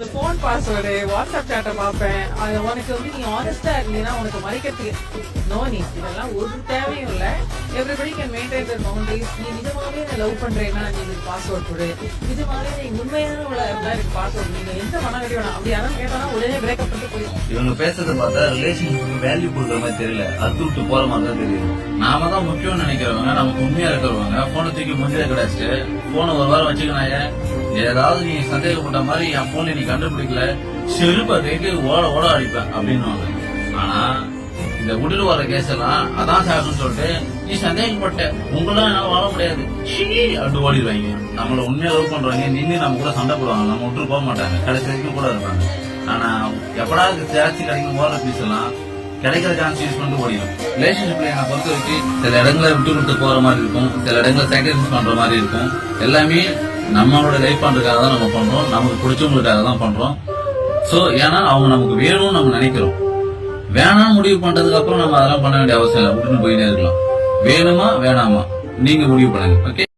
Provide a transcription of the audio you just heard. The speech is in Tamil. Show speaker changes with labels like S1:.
S1: இந்த போன் பாஸ்வேர்டு வாட்ஸ்அப் சாட்டை பார்ப்பேன். அது உனக்கு வந்து நீ ஆனஸ்டா இருந்தீங்கன்னா உனக்கு மறைக்கிறதுக்கு நோ நீட். இதெல்லாம் ஒரு தேவையும் இல்லை. Everybody can maintain their boundaries. நீ நிஜமாவே நான் லவ் பண்றேன்னா நீ இதுக்கு பாஸ்வேர்ட் கொடு. நிஜமாவே நீ உண்மையான உள்ள இருந்தா எனக்கு பாஸ்வேர்ட். நீங்க எந்த மனவெளி வேணாம் அப்படி யாரும் கேட்டானா உடனே பிரேக்கப் பண்ணிட்டு போயிடும்.
S2: இவங்க பேசுறத பார்த்தா ரிலேஷன்ஷிப்புக்கு வேல்யூ கொடுக்குற மாதிரி தெரியல, அத்து விட்டு போற மாதிரி தான் தெரியுது. நாம தான் முக்கியம்னு நினைக்கிறவங்க, நமக்கு உண்மையா இருக்கிறவங்க போனை தூக்கி முந்தைய கிடைச்சு போனை ஒரு வாரம் வச்சுக்கினாய ஏதாவது நீ சந்தேகப்பட்ட மாதிரி என் போன்ல நீ கண்டுபிடிக்கல செருப்ப கேட்டு ஓட ஓட அடிப்பேன் அப்படின்னு. ஆனா இந்த உடல் வர கேஸ் எல்லாம் அதான் சார்னு சொல்லிட்டு நீ சந்தேகப்பட்ட உங்களாம் என்னால வாழ முடியாது அப்படி ஓடிடுவாங்க. நம்மள உண்மையா லவ் பண்றவங்க நின்று நம்ம கூட சண்டை போடுவாங்க, நம்ம விட்டு போக மாட்டாங்க, கடைசி வரைக்கும் கூட இருப்பாங்க. ஆனா எப்படாவது ஜாஸ்தி கிடைக்கும் ஓடுற பீஸ் எல்லாம் கிடைக்கிற சான்ஸ் யூஸ் பண்ணிட்டு ஓடிடும். ரிலேஷன்ஷிப்ல என்னை பொறுத்த வரைக்கும் சில இடங்களை விட்டு விட்டு போற மாதிரி இருக்கும், சில இடங்களை சாக்ரிஃபைஸ் பண்ற மாதிரி இருக்கும். எல்லாமே நம்மளோட லைஃப் பண்றதுக்காக தான் நம்ம பண்றோம், நமக்கு பிடிச்சவங்களுக்காக தான் பண்றோம். சோ ஏன்னா அவங்க நமக்கு வேணும்னு நம்ம நினைக்கிறோம். வேணாம் முடிவு பண்றதுக்கு அப்புறம் நம்ம அதெல்லாம் பண்ண வேண்டிய அவசியம் இல்லை, விட்டுன்னு போயிட்டே இருக்கலாம். வேணுமா வேணாமா நீங்க முடிவு பண்ணுங்க. ஓகே.